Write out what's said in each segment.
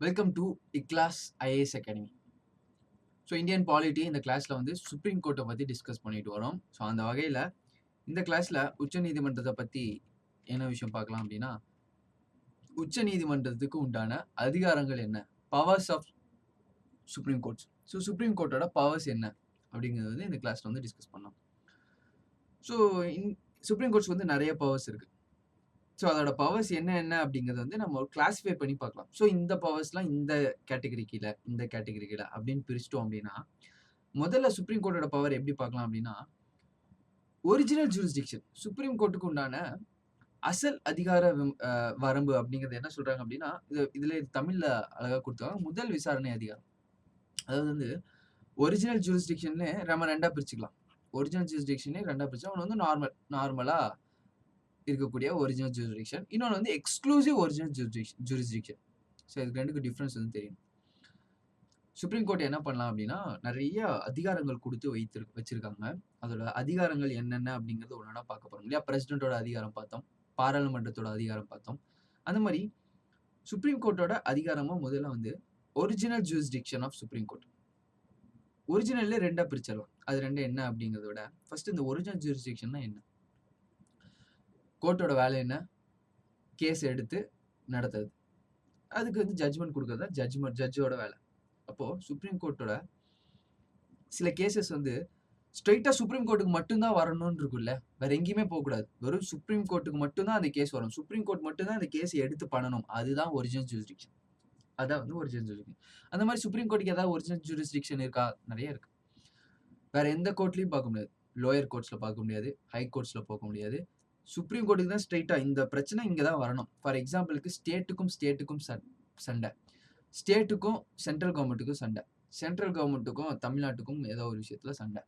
Welcome to iClass IAS academy. So Indian polity இந்த கிளாஸில் வந்து சுப்ரீம் கோர்ட்டை பற்றி டிஸ்கஸ் பண்ணிட்டு வரோம். ஸோ அந்த வகையில் இந்த கிளாஸில் உச்சநீதிமன்றத்தை பற்றி என்ன விஷயம் பார்க்கலாம் அப்படின்னா, உச்சநீதிமன்றத்துக்கு உண்டான அதிகாரங்கள் என்ன, powers of supreme courts. So supreme கோர்ட்டோட பவர்ஸ் என்ன அப்படிங்கிறது வந்து இந்த கிளாஸில் வந்து டிஸ்கஸ் பண்ணலாம். ஸோ சுப்ரீம் கோர்ட்ஸ் வந்து நிறைய பவர்ஸ் இருக்குது. ஸோ அதோட பவர்ஸ் என்ன அப்படிங்கிறத வந்து நம்ம கிளாஸிஃபை பண்ணி பார்க்கலாம். ஸோ இந்த பவர்ஸ்லாம் இந்த கேட்டகரி கீழே, இந்த கேட்டகரி கீழே அப்படின்னு பிரிச்சிட்டோம் அப்படின்னா, முதல்ல சுப்ரீம் கோர்ட்டோட பவர் எப்படி பார்க்கலாம் அப்படின்னா, ஒரிஜினல் ஜூரிஸ்டிக்ஷன். சுப்ரீம் கோர்ட்டுக்கு உண்டான அசல் அதிகார வரம்பு அப்படிங்கிறது என்ன சொல்றாங்க அப்படின்னா, இதுல தமிழ்ல அழகா கொடுத்தாங்க. முதல் விசாரணை அதிகாரம். அதாவது வந்து ஒரிஜினல் ஜூரிஸ்டிக்ஷன்ல நம்ம ரெண்டா பிரிச்சுக்கலாம். ஒரிஜினல் ஜூரிஸ்டிக்ஷனே ரெண்டா பிரிச்சா ஒன்று வந்து நார்மலா இருக்கக்கூடிய ஒரிஜினல் ஜூரிஸ்டிக்ஷன், இன்னொன்று வந்து எக்ஸ்க்ளூசிவ் ஒரிஜினல் ஜூரிஸ்டிக்ஷன். ஸோ இதுக்கு ரெண்டுக்கு டிஃப்ரென்ஸ் வந்து தெரியும். சுப்ரீம் கோர்ட் என்ன பண்ணலாம் அப்படின்னா, நிறைய அதிகாரங்கள் கொடுத்து வச்சிருக்காங்க. அதோட அதிகாரங்கள் என்னென்ன அப்படிங்கிறது ஒன்றா பார்க்க போறோம் இல்லையா? பிரசிடென்ட்டோட அதிகாரம் பார்த்தோம், பாராளுமன்றத்தோட அதிகாரம் பார்த்தோம். அந்த மாதிரி சுப்ரீம் கோர்ட்டோட அதிகாரமும் முதல்ல வந்து original jurisdiction of supreme court. ஒரிஜினல்ல ரெண்டா பிரிச்சிடலாம். அது ரெண்டு என்ன அப்படிங்கிறத விட ஃபர்ஸ்ட் இந்த ஒரிஜினல் ஜூரிஸ்டிக்ஷன்னா என்ன? கோர்ட்டோட வேலை என்ன? கேஸ் எடுத்து நடத்துறது. அதுக்கு வந்து ஜட்ஜ்மெண்ட் கொடுக்கறது ஜட்ஜோட வேலை. அப்போ சுப்ரீம் கோர்ட்டோட சில கேசஸ் வந்து ஸ்ட்ரெயிட்டா சுப்ரீம் கோர்ட்டுக்கு மட்டும்தான் வரணும்னு இருக்குல்ல, வேற எங்கேயுமே போகக்கூடாது. வெறும் சுப்ரீம் கோர்ட்டுக்கு மட்டும்தான் அந்த கேஸ் வரும். சுப்ரீம் கோர்ட் மட்டும்தான் அந்த கேஸ் எடுத்து பண்ணணும். அதுதான் ஒரிஜினல் ஜூரிஸ்டிக்ஷன். அதான் வந்து ஒரிஜினல் ஜூரிஸ்டிக்ஷன். அந்த மாதிரி சுப்ரீம் கோர்ட்டுக்கு ஏதாவது ஒரிஜினல் ஜூரிஸ்டிக்ஷன் இருக்கா? நிறைய இருக்கு. வேற எந்த கோர்ட்லயும் பார்க்க முடியாது. லோயர் கோர்ட்ஸ்ல பார்க்க முடியாது, ஹை கோர்ட்ஸ்ல பார்க்க முடியாது. சுப்ரீம் கோர்ட்டுக்கு தான் ஸ்ட்ரெயிட்டா இந்த பிரச்சனை இங்க தான் வரணும். ஃபார் எக்ஸாம்பிளுக்கு ஸ்டேட்டுக்கும் சண்டை, ஸ்டேட்டுக்கும் சென்ட்ரல் கவர்மெண்ட்டுக்கும் சண்டை, சென்ட்ரல் கவர்மெண்ட்டுக்கும் தமிழ்நாட்டுக்கும் ஏதோ ஒரு விஷயத்துல சண்டை,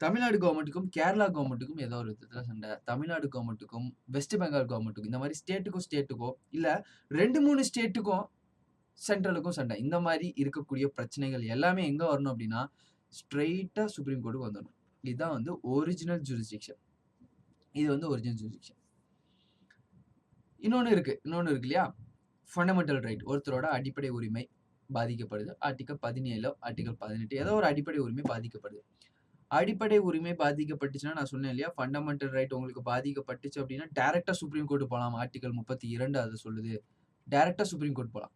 தமிழ்நாடு கவர்மெண்ட்டுக்கும் கேரளா கவர்மெண்ட்டுக்கும் ஏதோ ஒரு விதத்துல சண்டை, தமிழ்நாடு கவர்மெண்ட்டுக்கும் வெஸ்ட் பெங்கால் கவர்மெண்ட்டுக்கும், இந்த மாதிரி ஸ்டேட்டுக்கோ இல்ல 2-3 ஸ்டேட்டுக்கும் சென்ட்ரலுக்கும் சண்டை. இந்த மாதிரி இருக்கக்கூடிய பிரச்சனைகள் எல்லாமே எங்க வரணும் அப்படின்னா, ஸ்ட்ரெயிட்டா சுப்ரீம் கோர்ட்டுக்கு வந்துடணும். இதுதான் வந்து ஒரிஜினல் ஜூரிஸ்டிக்ஷன். இது வந்து ஒரிஜினல் ஜூரிஸ்டிக்ஷன். இன்னொன்னு இருக்கு இல்லையா? Fundamental right. ஒருத்தரோட அடிப்படை உரிமை பாதிக்கப்படுது. ஆர்டிகல் 17, ஆர்டிகல் 18 ஏதோ ஒரு அடிப்படை உரிமை பாதிக்கப்படுது. அடிப்படை உரிமை பாதிக்கப்பட்டுச்சுன்னா நான் சொன்னேன் இல்லையா, ஃபண்டமெண்டல் ரைட் உங்களுக்கு பாதிக்கப்பட்டுச்சு அப்படின்னா டைரக்டா சுப்ரீம் கோர்ட் போகலாம். ஆர்டிகல் 32 அது சொல்லுது. டைரக்டா சுப்ரீம் கோர்ட் போகலாம்.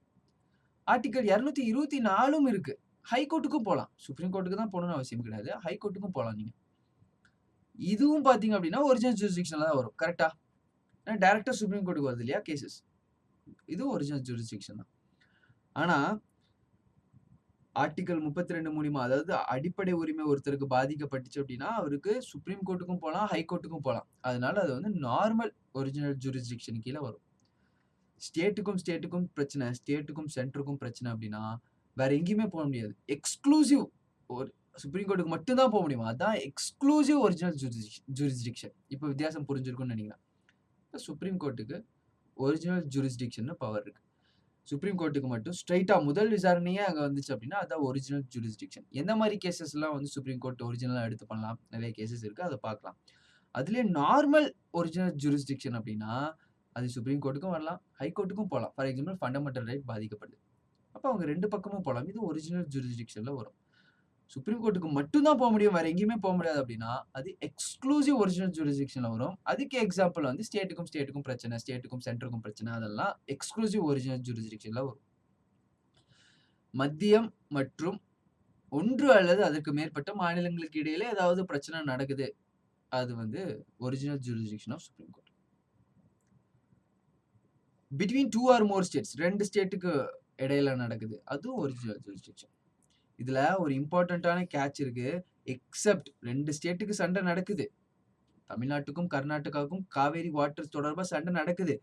ஆர்டிகல் 224 இருக்கு. ஹை கோர்ட்டுக்கும் போகலாம். சுப்ரீம் கோர்ட்டுக்கு தான் போகணும்னு அவசியம் கிடையாது. ஹை கோர்ட்டுக்கும் போகலாம் நீங்க. இதுவும் பாத்தீங்க அப்படின்னா ஒரிஜினல் ஜூரிஸ்டிக்ஷன்ல தான் வரும். கரெக்டா? ஏன்னா டைரக்டா சுப்ரீம் கோர்ட்டுக்கு வருது இல்லையா கேசஸ். இதுவும் ஒரிஜினல் ஜூரிஸ்டிக்ஷன் தான். ஆனா ஆர்டிகல் 32 மூலியமா, அதாவது அடிப்படை உரிமை ஒருத்தருக்கு பாதிக்கப்பட்டுச்சு அப்படின்னா அவருக்கு சுப்ரீம் கோர்ட்டுக்கும் போகலாம், ஹை கோர்ட்டுக்கும் போகலாம். அதனால அது வந்து நார்மல் ஒரிஜினல் ஜூரிஸ்டிக்ஷன் கீழே வரும். ஸ்டேட்டுக்கும் பிரச்சனை, ஸ்டேட்டுக்கும் சென்டருக்கும் பிரச்சனை அப்படின்னா வேற எங்கேயுமே போக முடியாது. எக்ஸ்க்ளூசிவ் ஒரு சுப்ரீம் கோர்ட்டுக்கு மட்டும் தான் போக முடியும். அதான் எக்ஸ்க்ளூசிவ் ஒரிஜினல் ஜூரிஸ்டிக்ஷன். இப்போ வித்தியாசம் புரிஞ்சிருக்கும்னு நினைக்கிறேன். சுப்ரீம் கோர்ட்டுக்கு ஒரிஜினல் ஜூரிஸ்டிக்ஷன் பவர் இருக்கு. சுப்ரீம் கோர்ட்டுக்கு மட்டும் ஸ்ட்ரைட்டா முதல் விசாரணையே அங்க வந்துச்சு அப்படின்னா அதான் ஒரிஜினல் ஜூரிஸ்டிக்ஷன். எந்த மாதிரி கேசஸ் எல்லாம் வந்து சுப்ரீம் கோர்ட் ஒரிஜினலா எடுத்து பண்ணலாம், நிறைய கேசஸ் இருக்கு, அதை பார்க்கலாம். அதுலயே நார்மல் ஒரிஜினல் ஜூரிஸ்டிக்ஷன் அப்படின்னா அது சுப்ரீம் கோர்ட்டுக்கும் வரலாம், ஹை கோர்ட்டுக்கும் போகலாம். ஃபார் எக்ஸாம்பிள் ஃபண்டமெண்டல் ரைட் பாதிக்கப்படுது, அப்போ அவங்க ரெண்டு பக்கமும் போகலாம். இது ஒரிஜினல் ஜூரிஸ்டிக்ஷன்ல வரும். சுப்ரீம் கோர்ட்டுக்கு மட்டும் தான் போக முடியும், வேற எங்கேயுமே போக முடியாது அப்படின்னா அது எக்ஸ்க்ளூசிவ் ஒரிஜினல் ஜூரிஸ்டிக்ஷன்ல வரும். அதுக்கு எக்ஸாம்பிள் வந்து ஸ்டேட்டுக்கும் பிரச்சனை, ஸ்டேட்டுக்கும் சென்டருக்கும் பிரச்சனை, அதெல்லாம் எக்ஸ்க்ளூசிவ் ஒரிஜினல் ஜூரிஸ்டிக்ஷன்ல வரும். மத்தியம் மற்றும் ஒன்று அல்லது அதற்கு மேற்பட்ட மாநிலங்களுக்கு இடையில ஏதாவது பிரச்சனை நடக்குது, அது வந்து original jurisdiction of supreme court. Between 2 or more states, 2 ஸ்டேட்டுக்கு இடையில நடக்குது, அதுவும் ஒரிஜினல் ஜூரிஸ்டிக்ஷன். இதுல ஒரு இம்பார்ட்டன்டான கேட்ச் இருக்கு. எக்ஸப்ட் 2 ஸ்டேட்டுக்கு சண்டை நடக்குது, தமிழ்நாட்டுக்கும் கர்நாடகாவுக்கும் காவேரி வாட்டர் தொடர்பா சண்டை நடக்குது.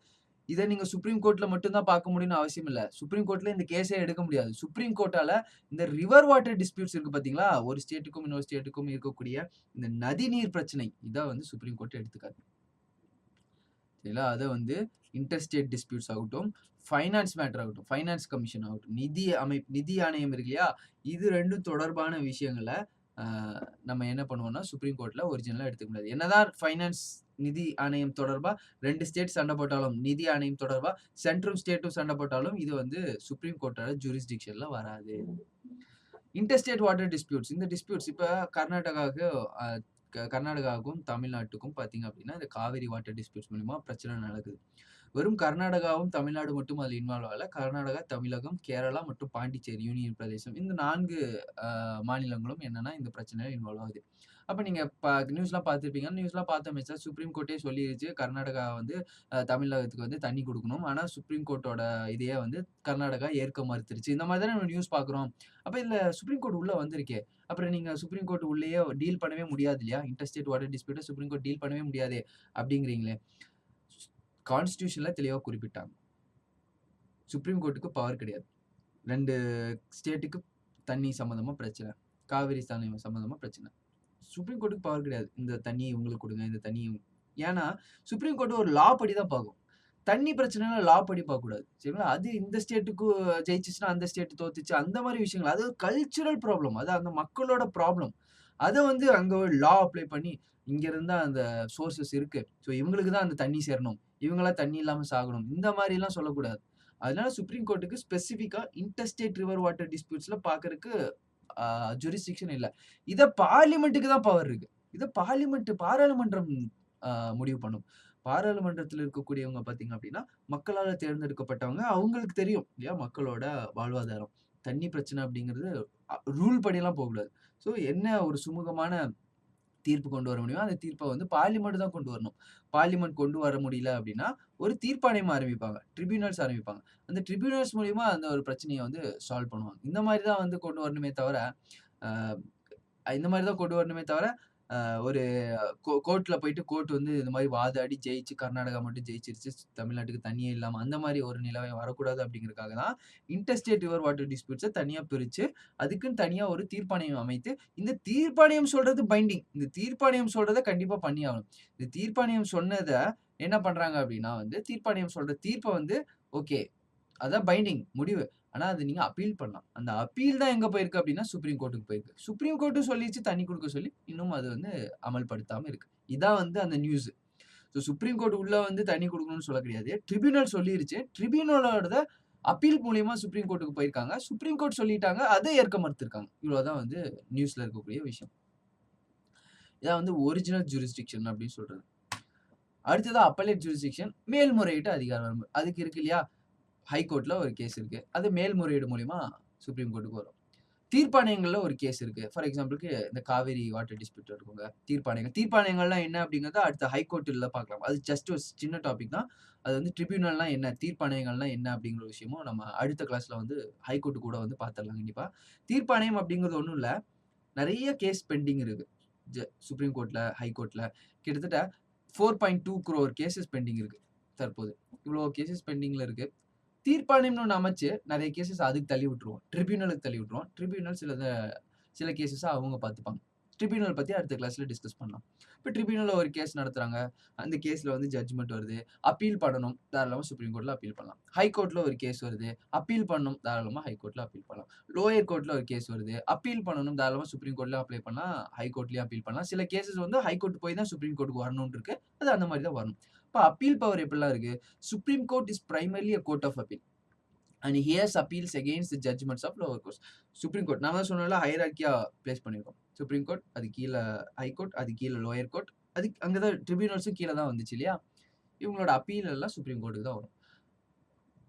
இதை நீங்க சுப்ரீம் கோர்ட்ல மட்டும் தான் பார்க்க முடியும்னு அவசியம் இல்ல. சுப்ரீம் கோர்ட்ல இந்த கேஸே எடுக்க முடியாது. சுப்ரீம் கோர்ட்டால இந்த ரிவர் வாட்டர் டிஸ்பியூட்ஸ் இருக்கு பாத்தீங்களா, ஒரு ஸ்டேட்டுக்கும் இன்னொரு ஸ்டேட்டுக்கும் இருக்கக்கூடிய இந்த நதி நீர் பிரச்சனை, இதை வந்து சுப்ரீம் கோர்ட் எடுத்துக்காது. சரிங்களா? அதை வந்து இன்டர்ஸ்டேட் டிஸ்பியூட்ஸ் ஆகட்டும், ஃபைனான்ஸ் மேட்டர் ஆகட்டும், ஃபைனான்ஸ் கமிஷன் ஆகட்டும், நிதி ஆணையம் இருக்கு இல்லையா, இது ரெண்டும் தொடர்பான விஷயங்களை நம்ம என்ன பண்ணுவோம்னா சுப்ரீம் கோர்ட்ல ஒரிஜினலா எடுத்துக்க முடியாது. என்னதான் ஃபைனான்ஸ் நிதி ஆணையம் தொடர்பா 2 ஸ்டேட் சண்டை போட்டாலும், நிதி ஆணையம் தொடர்பா சென்ட்ரும் ஸ்டேட்டும் சண்டை போட்டாலும் இது வந்து சுப்ரீம் கோர்ட்டோட ஜூரிஸ்டிக்ஷன்ல வராது. Interstate water disputes. இந்த டிஸ்பியூட்ஸ் இப்ப கர்நாடகாவுக்கு அ கர்நாடகாவுக்கும், தமிழ்நாட்டுக்கும் பார்த்தீங்க அப்படின்னா, இந்த காவிரி வாட்டர் டிஸ்பியூட்ஸ் மூலியமா பிரச்சனை நடக்குது. வெறும் கர்நாடகாவும், தமிழ்நாடு மட்டும் அதில இன்வால்வ் ஆகல. கர்நாடகா, தமிழகம், கேரளா மற்றும் பாண்டிச்சேரி யூனியன் பிரதேசம். இந்த 4 மாநிலங்களும் என்னன்னா இந்த பிரச்சனையில இன்வால்வ் ஆகுது. அப்ப நீங்க நியூஸ்லாம் பார்த்திருப்பீங்க. நியூஸ்லாம் பார்த்தோமே சார் சுப்ரீம் கோர்ட்டே சொல்லிருச்சு. கர்நாடகா வந்து தமிழகத்துக்கு வந்து தண்ணி குடுக்கணும். ஆனா சுப்ரீம் கோர்ட்டோட இதையே வந்து கர்நாடகா ஏற்க மறுத்துருச்சு. இந்த மாதிரி தானே நம்ம நியூஸ் பார்க்குறோம். அப்ப இதுல சுப்ரீம் கோர்ட் உள்ள வந்திருக்கே. அப்புறம் நீங்க சுப்ரீம் கோர்ட் உள்ளேயே டீல் பண்ணவே முடியாது இல்லையா? இன்டர்ஸ்டேட் வாட்டர் டிஸ்பியூட்ட சுப்ரீம் கோர்ட் டீல் பண்ணவே முடியாதே அப்படிங்கிறீங்களே. கான்ஸ்டிடியூஷன்ல தெளிவா குறிப்பிட்டாங்க. சுப்ரீம் கோர்ட்டுக்கு பவர் கிடையாது. 2 ஸ்டேட்டுக்கு தண்ணி சம்மந்தமா பிரச்சனை. காவிரி தண்ணி சம்மந்தமா பிரச்சனை. சுப்ரீம் கோர்ட்டுக்கு பவர் கிடையாது. இந்த தண்ணிய இவங்களுக்கு குடுங்க. இந்த தண்ணி ஏன்னா, சுப்ரீம் கோர்ட் ஒரு லா படி தான் பார்க்கும். தண்ணி பிரச்சனைனா லா படி பார்க்கக்கூடாது. சரிங்களா? அது இந்த ஸ்டேட்டுக்கு ஜெயிச்சுச்சுன்னா, அந்த ஸ்டேட் தோத்துச்சு. அந்த மாரி விஷயங்கள். அது கல்ச்சுரல் ப்ராப்ளம். அது அந்த மக்களோட ப்ராப்ளம். அத வந்து அங்க ஒரு லா அப்ளை பண்ணி, இங்க இருந்தா அந்த சோர்ஸஸ் இருக்கு. ஸோ இவங்களுக்கு தான் அந்த தண்ணி சேரணும். இவங்கலாம் தண்ணி இல்லாம சாகணும். இந்த மாரிலாம் சொல்லக்கூடாது. அதனால சுப்ரீம் கோர்ட்டுக்கு ஸ்பெசிஃபிக்கா இன்டர்ஸ்டேட் ரிவர் வாட்டர் டிஸ்பியூட்ஸ்ல பார்க்கறக்கு அ ஜூரிஸ்டிக்ஷன் இல்ல. இத பார்லிமென்ட்க்கு தான் பவர் இருக்கு. இத பாராளுமன்றம் அ முடிவு பண்ணும். பாராளுமன்றத்தில இருக்கக்கூடியவங்க பார்த்தீங்க அப்டின்னா, மக்களால தேர்ந்தெடுக்கப்பட்டவங்க. அவங்களுக்கு தெரியும் இல்லையா? மக்களோட வாழ்வாதாரம். தண்ணி பிரச்சனை அப்டிங்கிறது ரூல் படிலாம் போகக்கூடாது. ஸோ என்ன ஒரு சுமூகமான தீர்ப்பு கொண்டு வர முடியுமோ, அந்த தீர்ப்ப வந்து பார்லிமென்ட் தான் கொண்டு வரணும். பார்லிமென்ட் கொண்டு வர முடியல அப்டின்னா, ஒரு தீர்ப்பாணையம் ஆரம்பிப்பாங்க. ட்ரிபியூனல்ஸ் ஆரம்பிப்பாங்க. அந்த ட்ரிபியூனல்ஸ் மூலியமா அந்த ஒரு பிரச்சனைய வந்து சால்வ் பண்ணுவாங்க. இந்த மாரி தான் வந்து கொண்டு வரணுமே தவிர, அ இந்த மாரி தான் கொண்டு வரணுமே தவிர, ஒரு கோர்ட்ல போயிட்டு கோர்ட் வந்து இந்த மாரி வாதாடி ஜெயிச்சு கர்நாடகா மட்டும் ஜெயிச்சிருச்சு. தமிழ்நாட்டுக்கு தண்ணியே இல்லாம அந்த மாரி ஒரு நிலைமை வரக்கூடாது அப்படிங்கிறதுக்காக தான் இன்டர்ஸ்டேட் ரிவர் வாட்டர் டிஸ்பியூட்ஸ தனியா பிரிச்சு, அதுக்குன்னு தனியா ஒரு தீர்ப்பாணையம் அமைத்து, இந்த தீர்ப்பாணையம் சொல்றது பைண்டிங். இந்த தீர்ப்பாணையம் சொல்றத கண்டிப்பா பண்ணி ஆகணும். இந்த தீர்ப்பாணையம் சொன்னத என்ன பண்றாங்க அப்படின்னா வந்து, தீர்ப்பாணையம் சொல்ற தீர்ப்ப வந்து ஓகே. அதான் பைண்டிங் முடிவு. ஆனா, அது நீங்க அப்பீல் பண்ணலாம். அந்த அப்பீல் தான் எங்க போயிருக்கு அப்டின்னா, சுப்ரீம் கோர்ட்க்கு போயிருக்கு. சுப்ரீம் கோர்ட்டும் சொல்லிருச்சு தண்ணி குடுக்க சொல்லி, இன்னும் அது வந்து அமல்படுத்தாம இருக்கு. இதான் வந்து அந்த நியூஸ். சுப்ரீம் கோர்ட் உள்ள வந்து தண்ணி குடுக்கணும்னு சொல்ல கிடையாது. ட்ரிபியூனல் சொல்லிருச்சு. ட்ரிபியூனலோடத அப்பீல் மூலியமா சுப்ரீம் கோர்ட்க்கு போயிருக்காங்க. சுப்ரீம் கோர்ட் சொல்லிட்டாங்க. அத ஏற்க மறுத்திருக்காங்க. இவ்வளவுதான் வந்து நியூஸ்ல இருக்கக்கூடிய விஷயம். இதான் வந்து ஒரிஜினல் ஜூரிஸ்டிக்ஷன் அப்டின்னு சொல்றது. அடுத்ததா அப்பல்லேட் ஜூரிஸ்டிக்ஷன் மேல்முறையீட்டு அதிகாரம் வரம்பு. அதுக்கு இருக்கு இல்லையா? ஹைகோர்ட்ல ஒரு கேஸ் இருக்கு. அது மேல்முறையீடு மூலியமா சுப்ரீம் கோர்ட்க்கு வரும். தீர்ப்பாணையங்கள்ல ஒரு கேஸ் இருக்கு. ஃபார் எக்ஸாம்பிள்க்கு இந்த காவேரி வாட்டர் டிஸ்பியூட் இருக்குங்க. தீர்ப்பாணையங்கள். தீர்ப்பாணையங்கள்லாம் என்ன அப்படிங்கிறத அடுத்த ஹைகோர்ட்ல பார்க்கலாம். அது ஜஸ்ட் ஒரு சின்ன டாபிக் தான். அது வந்து ட்ரிபியூனல்னா என்ன? தீர்ப்பாணையங்கள்னா என்ன? அப்படிங்கிற விஷயமும் நம்ம அடுத்த கிளாஸ்ல வந்து ஹைகோர்ட் கூட வந்து பார்த்துடலாம் கண்டிப்பா. தீர்ப்பாணையம் அப்படிங்கிறது ஒண்ணும் இல்ல. நெறைய கேஸ் பெண்டிங் இருக்கு. சுப்ரீம் கோர்ட்ல, ஹைகோர்ட்ல கிட்டத்தட்ட 4.2 crore கேஸஸ் பெண்டிங் இருக்கு தற்போது. இவ்வளோ கேஸஸ் பெண்டிங்ல இருக்கு. தீர்ப்பாணையம்னு ஒண்ணு அமைச்சு, நெறைய கேஸஸ் அதுக்கு தள்ளி விட்டுருவோம். ட்ரிபியூனலுக்கு தள்ளி விட்டுருவோம். ட்ரிபியூனல் சில கேஸஸ அவங்க பார்த்துப்பாங்க. ட்ரிபியூனல் பத்தி அடுத்த கிளாஸ்ல டிஸ்கஸ் பண்ணலாம். இப்ப ட்ரிபியூனல்ல ஒரு கேஸ் நடத்துறாங்க. அந்த கேஸ்ல வந்து ஜட்ஜ்மென்ட் வருது. அப்பீல் பண்ணணும். தாராளமா சுப்ரீம் கோர்ட்ல அப்பீல் பண்ணலாம். ஹை கோர்ட்ல ஒரு கேஸ் வருது. அப்பீல் பண்ணணும். தாராளமா ஹை கோர்ட்ல அப்பீல் பண்ணலாம். லோயர் கோர்ட்ல ஒரு கேஸ் வருது. அப்பீல் பண்ணணும். தாராளமா சுப்ரீம் கோர்ட்ல அப்ளை பண்ணலாம். ஹை கோர்ட்லயும் அப்பீல் பண்ணலாம். சில கேஸஸ் வந்து ஹை கோர்ட் போய் தான் சுப்ரீம் கோர்ட்க்கு வரணும்னு இருக்கு. அது அந்த மாரி தான் வரணும். இப்ப அப்பீல் பவர் எப்படிலாம் இருக்கு? Supreme court is primarily a court of appeal. And hears appeals against the judgments of lower courts. Supreme court நான் தான் சொன்னேன்ல ஹையரார்க்கியா பிளேஸ் பண்ணியிருக்கோம். சுப்ரீம் கோர்ட், அது கீழ ஹை கோர்ட், அது கீழ லோயர் கோர்ட், அது அங்க தான் ட்ரிபியூனல்ஸும் கீழ தான் வந்துச்சு இல்லையா? இவங்களோட அப்பீல் எல்லாம் சுப்ரீம் கோர்ட்டுக்கு தான் வரும்.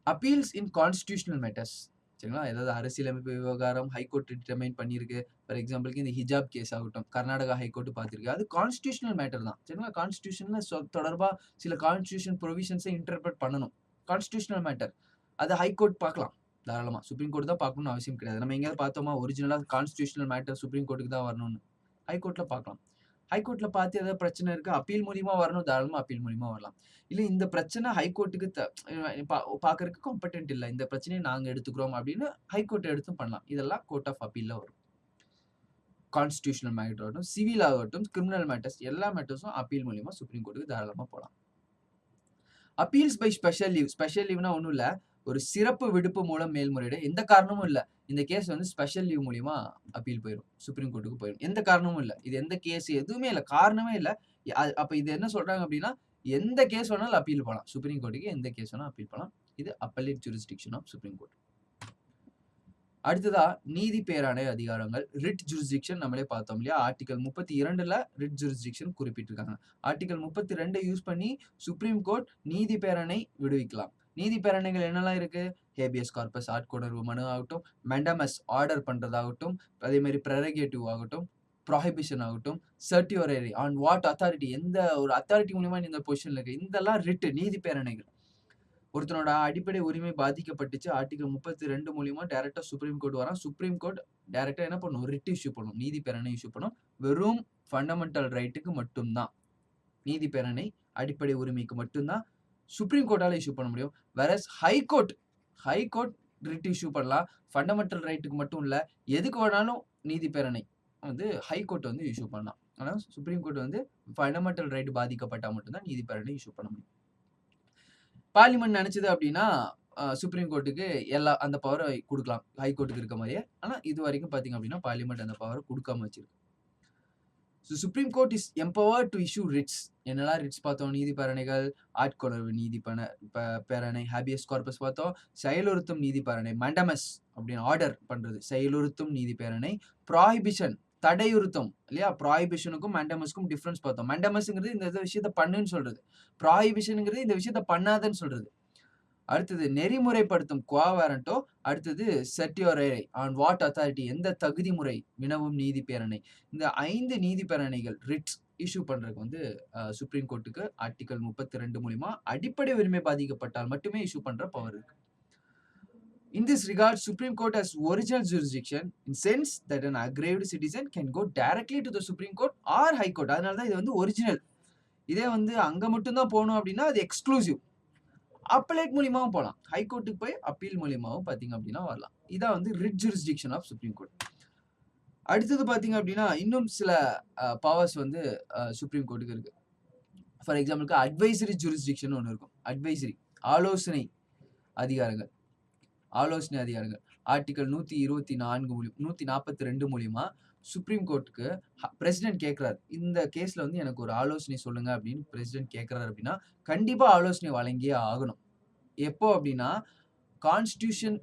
அப்பீல்ஸ் இன் கான்ஸ்டிடியூஷனல் மேட்டர்ஸ். சரிங்களா? ஏதாவது அரசியலமைப்பு விவகாரம் ஹைகோர்ட் டிட்டர்மைன் பண்ணியிருக்கு. ஃபார் எக்ஸாம்பிள்க்கு இந்த ஹிஜாப் கேஸ் ஆகட்டும். கர்நாடகா ஹைகோர்ட் பார்த்திருக்கு. அது கான்ஸ்டிடியூஷனல் மேட்டர் தான். சரிங்களா? கான்ஸ்டிடியூஷன்ல தொடர்பா சில கான்ஸ்டிடியூஷன் புரோவிஷன்ஸ இன்டர்பிரட் பண்ணணும். Constitutional matter. அத ஹைகோர்ட் பார்க்கலாம். தாராளமா. சுப்ரீம் கோர்ட் தான் பார்க்கணும்னு அவசியம் கிடையாது. நம்ம எங்கேயாவது பார்த்தோமா ஒரிஜினலா கான்ஸ்டிடியூஷனல் மேட்டர் சுப்ரீம் கோர்ட்டுக்கு தான் வரணும்னு. ஹைகோர்ட்ல பார்க்கலாம். ஹைகோர்ட்ல பார்த்து ஏதாவது பிரச்சனை இருக்கு. அப்பீல் மூலியமா வரணும். தாராளமா அப்பீல் மூலியமா வரலாம். இல்ல இந்த பிரச்சனை ஹைகோர்ட்டுக்கு பார்க்கறதுக்கு காம்பெட்டன்ட் இல்ல. இந்த பிரச்சனைய நாங்க எடுத்துக்கிறோம் அப்படின்னு ஹைகோர்ட் எடுத்தும் பண்ணலாம். இதெல்லாம் கோர்ட் ஆஃப் அப்பீல்ல வரும். கான்ஸ்டிடியூஷனல் மேட்டர் ஆகட்டும், சிவில் ஆகட்டும், கிரிமினல் மேட்டர்ஸ் எல்லா மேட்டர்ஸும் அப்பீல் மூலியமா சுப்ரீம் கோர்ட்டுக்கு தாராளமா போலாம். Appeals by special leave. Special லீவ்னா ஒண்ணும் இல்ல. ஒரு சிறப்பு விடுப்பு மூலம் மேல்முறையீடு. எந்த காரணமும் இல்ல. இந்த கேஸ் வந்து ஸ்பெஷல் லீவ் மூலியமா அப்பீல் போயிரும். சுப்ரீம் கோர்ட்டுக்கு போயிரும். எந்த காரணமும் இல்ல. இது எந்த கேஸ் எதுவுமே இல்ல. காரணமே இல்ல. அப்ப இது என்ன சொல்றாங்க அப்படின்னா, எந்த கேஸ் வேணாலும் அப்பீல் போலாம். சுப்ரீம் கோர்ட்டுக்கு எந்த கேஸ் வேணாலும் அப்பீல் போலாம். இது அப்பல்லீட் ஜூரிஸ்டிக்ஷன் ஆஃப் சுப்ரீம் கோர்ட். அடுத்ததா நீதி பேராணை அதிகாரங்கள். ரிட் ஜூரிஸ்டிக்ஷன் நம்மளே பார்த்தோம் இல்லையா? ஆர்டிகல் 32ல ரிட் ஜூரிஸ்டிக்ஷன் குறிப்பிட்டிருக்காங்க. ஆர்டிகல் 32 யூஸ் பண்ணி சுப்ரீம் கோர்ட் நீதி பேராணை விடுவிக்கலாம். நீதி பேராணைகள் என்னெல்லாம் இருக்கு? ஹேபியஸ் கார்பஸ் ஆட்கொணர்வு மனு ஆகட்டும், மெண்டமஸ் ஆர்டர் பண்றதாகட்டும், அதே மாதிரி ப்ரெரகேட்டிவ் ஆகட்டும், ப்ராஹிபிஷன் ஆகட்டும், சர்டியோரரி ஆன் வாட் அத்தாரிட்டி, எந்த ஒரு அத்தாரிட்டி மூலியமா இந்த பொசிஷன்ல இருக்கு, இதெல்லாம் ரிட் நீதி பேராணைகள். ஒருத்தனோட அடிப்படை உரிமை பாதிக்கப்பட்டுச்சு, ஆர்டிகல் 32 மூலியமா டைரக்டா சுப்ரீம் கோர்ட் வரான். சுப்ரீம் கோர்ட் டைரக்டா என்ன பண்ணும்? ரிட் இஷ்யூ பண்ணும். நீதி பேராணை இஷ்யூ பண்ணும். வெறும் ஃபண்டமெண்டல் ரைட்டுக்கு மட்டும்தான். நீதி பேராணை அடிப்படை உரிமைக்கு மட்டும்தான் சுப்ரீம் கோர்ட்டால இஷ்யூ பண்ண முடியும். வேறஸ் ஹைகோர்ட் ரிட் இஷ்யூ பண்ணலாம். ஃபண்டமெண்டல் ரைட்டுக்கு மட்டும் இல்ல, எதுக்கு வேணாலும் நீதி பேராணை வந்து ஹைகோர்ட் வந்து இஷ்யூ பண்ணலாம். ஆனா சுப்ரீம் கோர்ட் வந்து ஃபண்டமெண்டல் ரைட் பாதிக்கப்பட்டா மட்டும்தான் நீதி பேராணை இஷ்யூ பண்ண முடியும். பார்லிமெண்ட் நினைச்சது அப்படின்னா சுப்ரீம் கோர்ட்டுக்கு அந்த பவரை கொடுக்கலாம், ஹைகோர்ட்டுக்கு இருக்க மாதிரியே. ஆனா இது வரைக்கும் பாத்தீங்க அப்படின்னா பார்லிமெண்ட் அந்த பவரை கொடுக்காம வச்சிருக்கு. Supreme court is empowered to issue Ritz. என்னெல்லாம் ரிட்ஸ் பார்த்தோம்? நீதி பேரணைகள், ஆட்கொணர்வு நீதி பேரணை, ஹேபியஸ் கார்பஸ் பார்த்தோம், செயலுறுத்தும் நீதி பேரணை, மண்டமஸ் அப்படின்னு ஆர்டர் பண்றது, செயலுறுத்தும் நீதி பேரணை, ப்ராஹிபிஷன் தடையுறுத்தம் இல்லையா? ப்ராஹிபிஷனுக்கும் மண்டமஸ்க்கும் டிஃபரன்ஸ் பார்த்தோம். மண்டமஸ்ங்கிறது இந்த விஷயத்த பண்ணுன்னு சொல்றது, ப்ராஹிபிஷனுங்கிறது இந்த விஷயத்த பண்ணாதன்னு சொல்றது. அடுத்தது நெறிமுறைப்படுத்தும் குவா வாரண்டோ, அடுத்தது செர்டியோரே ஆன் வாட் அத்தாரிட்டி, எந்த தகுதி முறை வினவும் நீதி பேரணை. இந்த 5 நீதி பேரணைகள் ரிட்ஸ் இஷ்யூ பண்றதுக்கு வந்து சுப்ரீம் கோர்ட்டுக்கு ஆர்டிகல் 32 மூலியமா அடிப்படை உரிமை பாதிக்கப்பட்டால் மட்டுமே இஷ்யூ பண்ற பவர் இருக்கு. In this regard, Supreme Court has original jurisdiction in sense that an aggrieved citizen can go directly to the Supreme Court or High Court. அதனால தான் இது வந்து ஒரிஜினல். இதே வந்து அங்க மட்டும் தான் போகணும் அப்படின்னா அது எக்ஸ்க்ளூசிவ். அப்பலேட் மூலியமாவும் போகலாம். ஹைகோர்ட்டுக்கு போய் அப்பீல் மூலியமாவும் பாத்தீங்க அப்படின்னா வரலாம். இதான் வந்து writ jurisdiction of supreme court. அடுத்தது பாத்தீங்க அப்படின்னா இன்னும் சில பவர்ஸ் வந்து சுப்ரீம் கோர்ட்டுக்கு இருக்கு. ஃபார் எக்ஸாம்பிளுக்கு அட்வைசரி ஜூரிஸ்டிக்ஷன் ஒன்று இருக்கும். அட்வைசரி ஆலோசனை அதிகாரங்கள். ஆர்டிகல் 142 மூலியமா சுப்ரீம் கோர்ட்டுக்கு பிரசிடென்ட் கேட்கிறார், இந்த கேஸ்ல வந்து எனக்கு ஒரு ஆலோசனை சொல்லுங்க அப்படின்னு பிரசிடென்ட் கேட்கிறார் அப்படின்னா கண்டிப்பா ஆலோசனை வழங்கியே ஆகணும். எப்போ அப்படின்னா கான்ஸ்டிடியூஷன்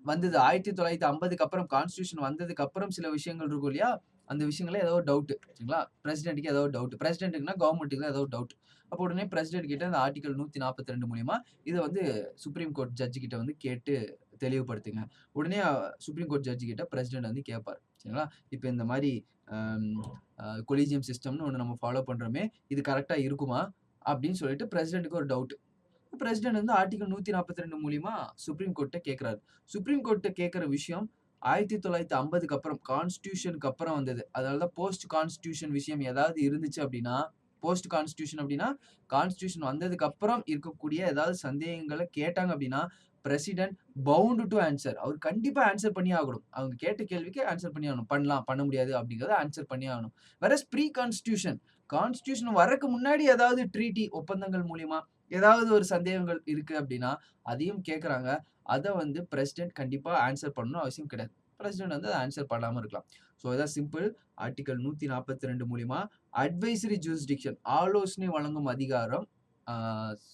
வந்தது 1950க்கு அப்புறம், கான்ஸ்டிடியூஷன் வந்ததுக்கு அப்புறம் சில விஷயங்கள் இருக்கும் இல்லையா? அந்த விஷயங்கள ஏதோ டவுட் சரிங்களா? பிரசிடென்ட்க்கு ஏதோ டவுட், பிரசிடென்ட்க்குனா கவர்மெண்ட்டுக்கு தான் ஏதோ டவுட். அப்போ உடனே பிரசிடென்ட் கிட்ட அந்த ஆர்டிகல் 142 மூலியமா இதை வந்து சுப்ரீம் கோர்ட் ஜட்ஜு கிட்ட வந்து கேட்டு தெளிவுபடுத்துங்க. உடனே சுப்ரீம் கோர்ட் ஜட்ஜு கிட்ட பிரசிடென்ட் வந்து கேட்பார் சரிங்களா? இப்போ இந்த மாதிரி கொலிஜியம் சிஸ்டம்னு ஒன்று நம்ம ஃபாலோ பண்றோமே, இது கரெக்டா இருக்குமா அப்படின்னு சொல்லிட்டு பிரசிடென்ட்க்கு ஒரு டவுட். பிரசிடென்ட் வந்து ஆர்டிகல் 142 மூலியமா சுப்ரீம் கோர்ட்ட கேட்கிறாரு. சுப்ரீம் கோர்ட்ட கேட்கிற விஷயம் 1950க்கு அப்புறம் கான்ஸ்டிடியூஷனுக்கு அப்புறம் வந்தது. அதனாலதான் போஸ்ட் கான்ஸ்டிடியூஷன் விஷயம் ஏதாவது இருந்துச்சு அப்படின்னா, போஸ்ட் கான்ஸ்டிடியூஷன் அப்படின்னா கான்ஸ்டிடியூஷன் வந்ததுக்கு அப்புறம் இருக்கக்கூடிய ஏதாவது சந்தேகங்களை கேட்டாங்க அப்படின்னா பிரசிடென்ட் பவுண்ட் டு ஆன்சர். அவர் கண்டிப்பா ஆன்சர் பண்ணி ஆகணும். அவங்க கேட்ட கேள்விக்கு ஆன்சர் பண்ணி ஆகணும். பண்ணலாம், பண்ண முடியாது அப்படிங்கறத ஆன்சர் பண்ணி ஆகணும். வேறஸ் ப்ரீ கான்ஸ்டிடியூஷன், கான்ஸ்டிடியூஷன் வரக்கு முன்னாடி ஏதாவது ட்ரீட்டி ஒப்பந்தங்கள் மூலியமா ஏதாவது ஒரு சந்தேகங்கள் இருக்கு அப்படின்னா அதையும் கேட்கறாங்க. அதை வந்து பிரசிடென்ட் கண்டிப்பா ஆன்சர் பண்ணணும் அவசியம் கிடையாது. பிரசிடென்ட் வந்து அதை ஆன்சர் பண்ணாம இருக்கலாம். ஸோ இதான் சிம்பிள். ஆர்டிகல் 142 மூலியமா அட்வைசரி ஜூரிஸ்டிக்ஷன் ஆலோசனை வழங்கும் அதிகாரம்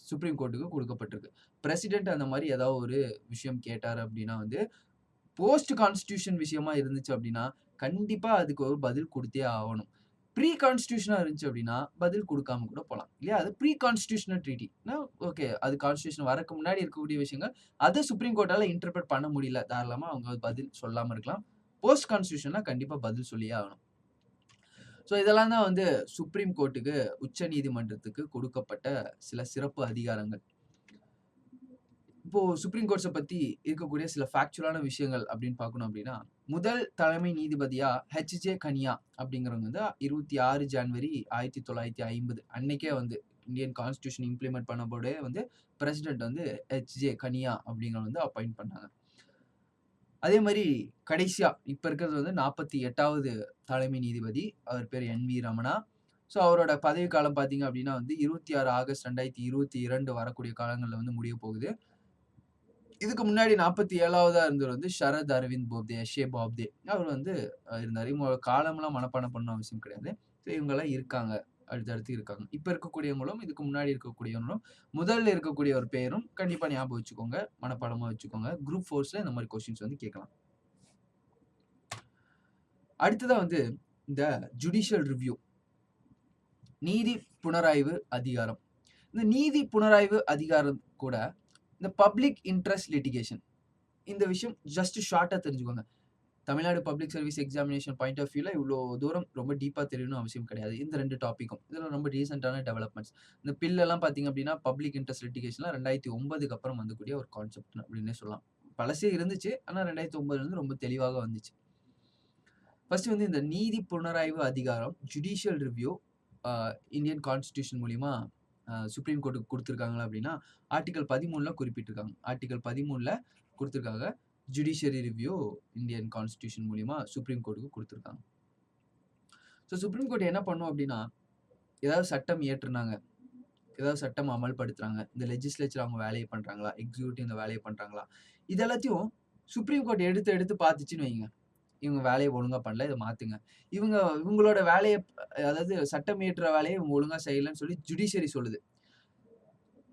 சுப்ரீம் கோர்ட்டுக்கு கொடுக்கப்பட்டிருக்கு. பிரசிடென்ட் அந்த மாதிரி ஏதாவது ஒரு விஷயம் கேட்டார் அப்படின்னா வந்து போஸ்ட் கான்ஸ்டிடியூஷன் விஷயமா இருந்துச்சு அப்படின்னா கண்டிப்பா அதுக்கு ஒரு பதில் கொடுத்தே ஆகணும். ப்ரீ கான்ஸ்டிடியூஷனா இருந்துச்சு அப்படின்னா பதில் கொடுக்காம கூட போகலாம் இல்லையா? அது ப்ரீ கான்ஸ்டிடியூஷனல் ட்ரீட்டி. ஓகே, அது கான்ஸ்டிடியூஷன் வரக்கு முன்னாடி இருக்கக்கூடிய விஷயங்கள் அதை சுப்ரீம் கோர்ட்டால இன்டர்பிரட் பண்ண முடியல, தாராளமா அவங்க பதில் சொல்லாம இருக்கலாம். போஸ்ட் கான்ஸ்டிடியூஷனா கண்டிப்பா பதில் சொல்லியே ஆகணும். ஸோ இதெல்லாம் தான் வந்து சுப்ரீம் கோர்ட்டுக்கு உச்ச நீதிமன்றத்துக்கு கொடுக்கப்பட்ட சில சிறப்பு அதிகாரங்கள். இப்போ சுப்ரீம் கோர்ட்ஸை பத்தி இருக்கக்கூடிய சில ஃபேக்சுவலான விஷயங்கள் அப்படின்னு பார்க்கணும் அப்படின்னா, முதல் தலைமை நீதிபதியா ஹெச்.ஜே. கனியா அப்படிங்கிறவங்க வந்து 26 ஜனவரி 1950 அன்னைக்கே வந்து இந்தியன் கான்ஸ்டிடியூஷன் இம்ப்ளிமெண்ட் பண்ண போதே வந்து பிரசிடென்ட் வந்து ஹெச்.ஜே. கனியா அப்படிங்கிறவங்க வந்து அப்பாயிண்ட் பண்ணாங்க. அதே மாதிரி கடைசியா இப்ப இருக்கிறது வந்து 48வது தலைமை நீதிபதி, அவர் பேர் என்.வி. ரமணா. ஸோ அவரோட பதவி காலம் பார்த்தீங்க அப்படின்னா வந்து 26 ஆகஸ்ட் 2022 வரக்கூடிய காலங்களில் வந்து முடிய போகுது. இதுக்கு முன்னாடி 47வதா இருந்தவர் வந்து ஷரத் அரவிந்த் போப்தே, எஸ்.ஏ. போப்தே. அவர் வந்து இருந்தார். இவங்க காலம்லாம் மனப்பாடம் பண்ண அவசியம் கிடையாது. ஸோ இவங்கெல்லாம் இருக்காங்க அடுத்தடுத்து இருக்காங்க. இப்ப இருக்கக்கூடியவங்களும், இதுக்கு முன்னாடி இருக்கக்கூடியவங்களும், முதல்ல இருக்கக்கூடிய ஒரு பேரும் கண்டிப்பா ஞாபகம் வச்சுக்கோங்க. மனப்பாடமா வச்சுக்கோங்க. குரூப் 4ஸ்ல இந்த மாரி கொஸ்டின்ஸ் வந்து கேட்கலாம். அடுத்ததா வந்து இந்த ஜுடிஷியல் ரிவ்யூ. நீதி புனராய்வு அதிகாரம். இந்த நீதி புனராய்வு அதிகாரம் கூட இந்த பப்ளிக் இன்ட்ரெஸ்ட் லிட்டிகேஷன். இந்த விஷயம் ஜஸ்ட் ஷார்ட்டா தெரிஞ்சுக்கோங்க. Tamil Nadu public service examination point of வியூல இவ்ளோ தூரம் ரொம்ப டீப்பா தெரியணும்னு அவசியம் கிடையாது. இந்த 2 டாபிக்கும். இதெல்லாம் ரொம்ப ரீசென்ட்டான டெவலப்மெண்ட்ஸ். இந்த பில் எல்லாம் பார்த்தீங்க அப்படின்னா, பப்ளிக் இன்ட்ரெஸ்ட் லிட்டிகேஷன்லாம் 2009க்கு அப்புறம் வந்துக்கூடிய ஒரு கான்செப்ட் அப்படின்னே சொல்லலாம். பழசே இருந்துச்சு. ஆனா 2009ல இருந்து ரொம்ப தெளிவாக வந்துச்சு. ஃபர்ஸ்ட் வந்து இந்த நீதி புனராய்வு அதிகாரம், ஜுடிஷியல் ரிவ்யூ இந்தியன் கான்ஸ்டிடியூஷன் மூலியமா சுப்ரீம் கோர்ட்டுக்கு குடுத்துருக்காங்களா அப்படின்னா, ஆர்டிகிள் 13ல குறிப்பிட்டிருக்காங்க. ஆர்டிகிள் 13ல குடுத்துருக்காங்க. ஜுடிஷியரி ரிவ்யூ இந்தியன் கான்ஸ்டிடியூஷன் மூலியமா சுப்ரீம் கோர்ட்டுக்கு குடுத்துருக்காங்க. சுப்ரீம் கோர்ட் என்ன பண்ணும் அப்படின்னா, ஏதாவது சட்டம் இயற்றுனாங்க, ஏதாவது சட்டம் அமல்படுத்துறாங்க, இந்த லெஜிஸ்லேச்சர் அவங்க வேலையை பண்றாங்களா, எக்ஸிக்யூட்டிவ் இந்த வேலையை பண்றாங்களா, இது எல்லாத்தையும் சுப்ரீம் கோர்ட் எடுத்து பார்த்துச்சுன்னு வைங்க. இவங்க வேலையை ஒழுங்கா பண்ணல, இதை மாத்துங்க. இவங்களோட வேலையை, அதாவது சட்டம் இயற்றுற வேலையை இவங்க ஒழுங்கா செய்யலன்னு சொல்லி ஜுடிஷியரி சொல்லுது.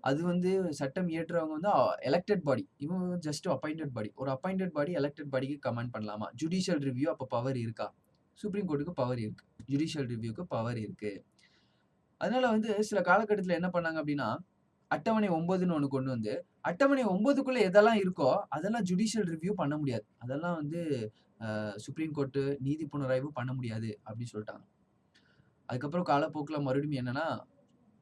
அது வந்து சட்டம் இயற்றுறவங்க வந்து எலெக்டட் பாடி. இவங்க ஜஸ்ட் அப்பாயிண்டட் பாடி. ஒரு அப்பாயிண்டட் பாடி எலெக்டட் பாடிக்கு கமெண்ட் பண்ணலாமா? ஜுடிஷியல் ரிவ்யூ அப்ப பவர் இருக்கா? சுப்ரீம் கோர்ட்டுக்கு பவர் இருக்கு. ஜுடிஷியல் ரிவ்யூக்கு பவர் இருக்கு. அதனால வந்து சில காலகட்டத்துல என்ன பண்ணாங்க அப்படின்னா, அட்டவணை 9ன்னு ஒண்ணு கொண்டு வந்து, அட்டவணை 9க்குள்ள எதெல்லாம் இருக்கோ அதெல்லாம் ஜுடிஷியல் ரிவ்யூ பண்ண முடியாது. அதெல்லாம் வந்து சுப்ரீம் கோர்ட் நீதி புனராய்வு பண்ண முடியாது அப்படின்னு சொல்லிட்டாங்க. அதுக்கப்புறம் காலப்போக்குல மறுபடியும் என்னன்னா,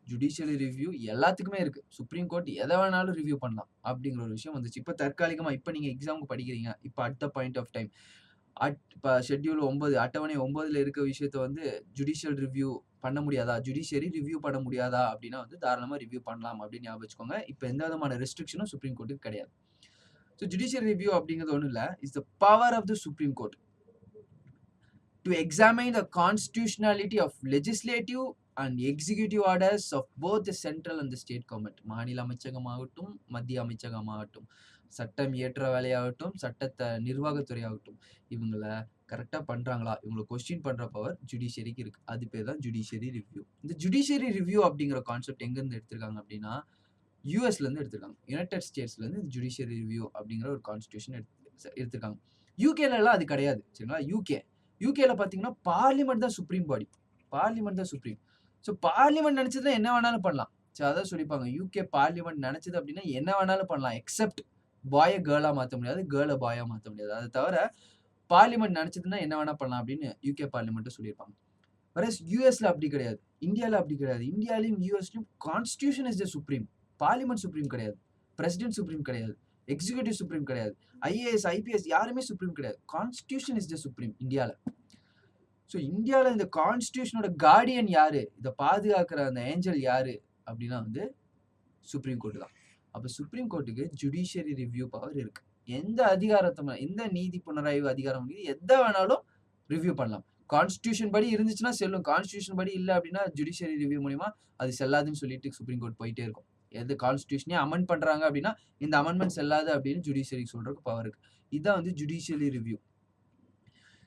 ஜுடிஷியல் ரிவ்யூ எல்லாத்துக்குமே இருக்கு. சுப்ரீம் கோர்ட் எதை வேணாலும் ரிவ்யூ பண்ணலாம் அப்படிங்கிற ஒரு விஷயம் வந்துச்சு. இப்ப தற்காலிகமா இப்ப நீங்க எக்ஸாம்க்கு படிக்கிறீங்க. இப்ப at the point of time இப்ப ஷெட்யூல் 9 அட்டவணை 9ல இருக்க விஷயத்த வந்து ஜுடிஷியல் ரிவ்யூ பண்ண முடியாதா? ஜுடிஷியரி ரிவ்யூ பண்ண முடியாதா? அப்படின்னா வந்து தாராளமா ரிவ்யூ பண்ணலாம் அப்படின்னு ஞாபகம் வச்சுக்கோங்க. இப்ப எந்த விதமான ரெஸ்ட்ரிக்ஷனும் சுப்ரீம் கோர்ட்டுக்கு கிடையாது. ஜுடிஷியல் ரிவ்யூ அப்படிங்கிறது ஒண்ணும் இல்ல. Is the power of the supreme court to examine the constitutionality of legislative and executive orders of both the central and the state government. மாநில அமைச்சகமாகட்டும், மத்திய அமைச்சகமாகட்டும், சட்டம் இயற்ற வேலையாகட்டும், சட்டத்தை நிர்வாகத்துறை ஆகட்டும், இவங்கள கரெக்டா பண்றாங்களா? இவங்களை கொஸ்டின் பண்ற பவர் ஜுடிஷியரிக்கு இருக்கு. அது பேர் தான் ஜுடிஷியரி ரிவ்யூ. இந்த ஜுடிஷியரி ரிவ்யூ அப்படிங்கிற கான்செப்ட் எங்க இருந்து எடுத்திருக்காங்க அப்படின்னா, யூஎஸ்ல இருந்து எடுத்திருக்காங்க. யுனைடெட் ஸ்டேட்ஸ்ல இருந்து ஜுடிஷியரி ரிவ்யூ அப்படிங்கிற ஒரு கான்ஸ்டிடியூஷன் எடுத்திருக்காங்க. யூகேல எல்லாம் அது கிடையாது. சரிங்களா? யூகேல பாத்தீங்கன்னா பார்லிமெண்ட் தான் சுப்ரீம் பாடி. பார்லிமெண்ட் தான் சுப்ரீம். பார்லிமெண்ட் நினைச்சதுன்னா என்ன வேணாலும் பண்ணலாம். அதான் சொல்லிப்பாங்க, யூகே பார்லிமெண்ட் நினைச்சது அப்படின்னா என்ன வேணாலும் பண்ணலாம். எக்ஸப்ட் பாய கேர்ளா மாத்த முடியாது, கேர்ளை பாயா மாத்த முடியாது. அதை தவிர பார்லிமெண்ட் நினைச்சதுன்னா என்ன வேணா பண்ணலாம் அப்படின்னு யூகே பார்லிமெண்ட் சொல்லியிருப்பாங்க. வேறஸ் யூஎஸ்ல அப்படி கிடையாது. இந்தியால அப்படி கிடையாது. இந்தியாலையும் யூஎஸ்லயும் constitution is the supreme. Parliament supreme கிடையாது. பிரசிடென்ட் சுப்ரீம் கிடையாது. எக்ஸிகியூட்டிவ் சுப்ரீம் கிடையாது. ஐஏஎஸ், ஐபிஎஸ் யாருமே சுப்ரீம் கிடையாது. கான்ஸ்டிடியூஷன் இஸ் த சுப்ரீம் இந்தியால. இந்தியால இந்த கான்ஸ்டிடியூஷனோட கார்டியன் யாரு? இதை பாதுகாக்கிற அந்த ஏஞ்சல் யாரு அப்படின்னா வந்து சுப்ரீம் கோர்ட் தான். அப்ப சுப்ரீம் கோர்ட்டுக்கு ஜுடிஷியரி ரிவ்யூ பவர் இருக்கு. எந்த அதிகாரத்தை, எந்த நீதி புனராய்வு அதிகாரம் எதை வேணாலும் ரிவ்யூ பண்ணலாம். கான்ஸ்டிடியூஷன் படி இருந்துச்சுன்னா செல்லும். கான்ஸ்டிடியூஷன் படி இல்லை அப்படின்னா ஜுடிஷியரி ரிவ்யூ மூலியமா அது செல்லாதுன்னு சொல்லிட்டு சுப்ரீம் கோர்ட் போயிட்டே இருக்கும். எது கான்ஸ்டிடியூஷனே அமெண்ட் பண்றாங்க அப்படின்னா இந்த அமெண்ட்மெண்ட் செல்லாது அப்படின்னு ஜுடிஷியரி சொல்றதுக்கு பவர் இருக்கு. இதுதான் வந்து ஜுடிஷியரி ரிவ்யூ.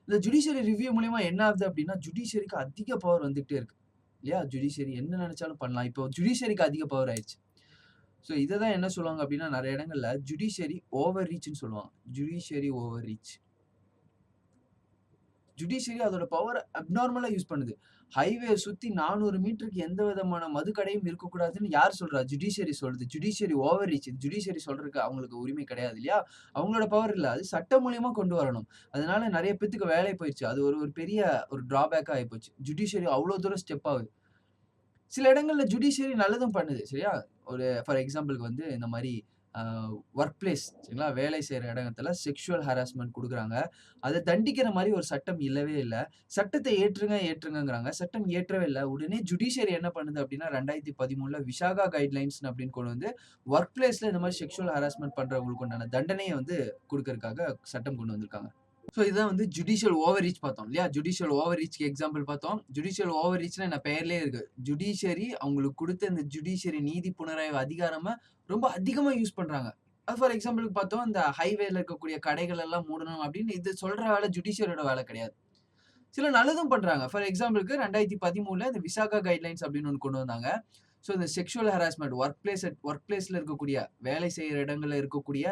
இந்த ஜுடிஷியரி ரிவ்யூ மூலியமா என்ன ஆகுது அப்படின்னா, ஜுடிஷியரிக்கு அதிக பவர் வந்துகிட்டே இருக்கு இல்லையா? ஜுடிஷியரி என்ன நினைச்சாலும் பண்ணலாம். இப்போ ஜுடிஷியரிக்கு அதிக பவர் ஆயிடுச்சு. இதை தான் என்ன சொல்லுவாங்க அப்படின்னா, நிறைய இடங்கள்ல ஜுடிஷியரி ஓவர் ரீச்னு சொல்லுவாங்க. Judiciary over reach. ஜுடிஷியரி அதோட பவர் அப்நார்மலா யூஸ் பண்ணுது. ஹைவே சுத்தி 400 மீட்டருக்கு எந்த விதமான மதுக்கடையும் இருக்கக்கூடாதுன்னு யார் சொல்றா? ஜுடிஷியரி சொல்றது. Judiciary over reach. ஜுடிஷியரி சொல்றதுக்கு அவங்களுக்கு உரிமை கிடையாது இல்லையா? அவங்களோட பவர் இல்ல. அது சட்டம் மூலியமா கொண்டு வரணும். அதனால நிறைய பேத்துக்கு வேலை போயிடுச்சு. அது ஒரு பெரிய ஒரு டிராபேக்கா ஆயிப்போச்சு. ஜுடிஷியரி அவ்வளவு தூரம் ஸ்டெப் ஆகுது. சில இடங்கள்ல ஜுடிஷியரி நல்லதும் பண்ணுது. சரியா? ஒரு ஃபார் எக்ஸாம்பிளுக்கு வந்து இந்த மாதிரி ஒர்க் பிளேஸ், சரிங்களா, வேலை செய்யற இடத்துல செக்ஷுவல் ஹராஸ்மெண்ட் கொடுக்குறாங்க. அதை தண்டிக்கிற மாதிரி ஒரு சட்டம் இல்லவே இல்லை. சட்டத்தை ஏற்றுங்கிறாங்க. சட்டம் ஏற்றவே இல்லை. உடனே ஜுடிஷியரி என்ன பண்ணுது அப்படின்னா 2013ல விசாகா கைட்லைன்ஸ் அப்படின்னு கொண்டு வந்து ஒர்க் பிளேஸ்ல இந்த மாதிரி செக்ஷுவல் ஹராஸ்மெண்ட் பண்றவங்களுக்கு உண்டான தண்டனையை வந்து கொடுக்கறதுக்காக சட்டம் கொண்டு வந்திருக்காங்க. இதுதான் வந்து ஜுடிஷியல் ஓவர் ரீச் பார்த்தோம் இல்லையா? ஜுடிஷியல் ஓவர் ரீச்க்கு எக்ஸாம்பிள் பார்த்தோம். ஜுடிஷியல் ஓவர் ரீச்னா என்ன, பெயர்லயே இருக்கு. ஜுடிஷியரி அவங்களுக்கு கொடுத்த இந்த ஜுடிஷியரி நீதி புனராய்வு அதிகாரமா ரொம்ப அதிகமா யூஸ் பண்றாங்க. அது ஃபார் எக்ஸாம்பிளுக்கு பார்த்தோம், இந்த ஹைவேல இருக்கக்கூடிய கடைகள் எல்லாம் மூடணும் அப்படின்னு இது சொல்ற வேலை ஜுடிஷியரியோட வேலை கிடையாது. சில நல்லதும் பண்றாங்க. ஃபார் எக்ஸாம்பிளுக்கு 2013ல இந்த விசாகா கைட்லைன்ஸ் அப்படின்னு ஒண்ணு கொண்டு வந்தாங்க. ஸோ இந்த செக்ஷுவல் ஹராஸ்மென்ட் ஒர்க் பிளேஸ்ல இருக்கக்கூடிய வேலை செய்யற இடங்கள்ல இருக்கக்கூடிய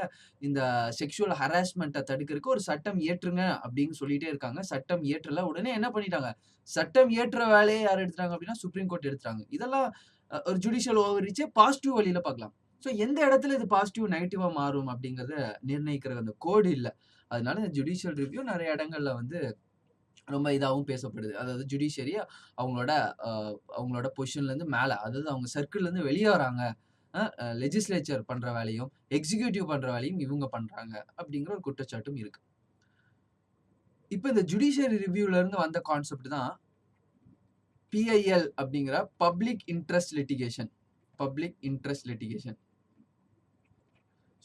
இந்த செக்ஷுவல் ஹராஸ்மென்ட்ட தடுக்கிறதுக்கு ஒரு சட்டம் இயற்றுங்க அப்படின்னு சொல்லிட்டே இருக்காங்க. சட்டம் இயற்றல. உடனே என்ன பண்ணிட்டாங்க? சட்டம் இயற்ற வேலையை யார் எடுத்துட்டாங்க அப்படின்னா சுப்ரீம் கோர்ட் எடுத்துட்டாங்க. இதெல்லாம் ஒரு ஜுடிஷியல் ஓவர் ரீச்ச பாசிட்டிவ் வழியில பார்க்கலாம். ஸோ எந்த இடத்துல இது பாசிட்டிவ், நெகட்டிவா மாறும் அப்படிங்கிறத நிர்ணயிக்கிற அந்த கோடு இல்ல. அதனால இந்த ஜுடிஷியல் ரிவ்யூ நெறைய இடங்கள்ல வந்து ரொம்ப இதாவும் பேசப்படுது. அதாவது ஜுடிஷியரி அவங்களோட அ அவங்களோட பொசிஷன்லேருந்து மேல, அதாவது அவங்க சர்க்கிள்லேருந்து வெளிய வராங்க. லெஜிஸ்லேச்சர் பண்ற வேலையும், எக்ஸிக்யூட்டிவ் பண்ற வேலையும் இவங்க பண்றாங்க. அப்படிங்கிற ஒரு குற்றச்சாட்டும் இருக்கு. இப்ப இந்த ஜுடிஷியரி ரிவ்யூல இருந்து வந்த கான்செப்ட் தான் பிஐஎல் அப்படிங்கிற public interest litigation. Public interest litigation.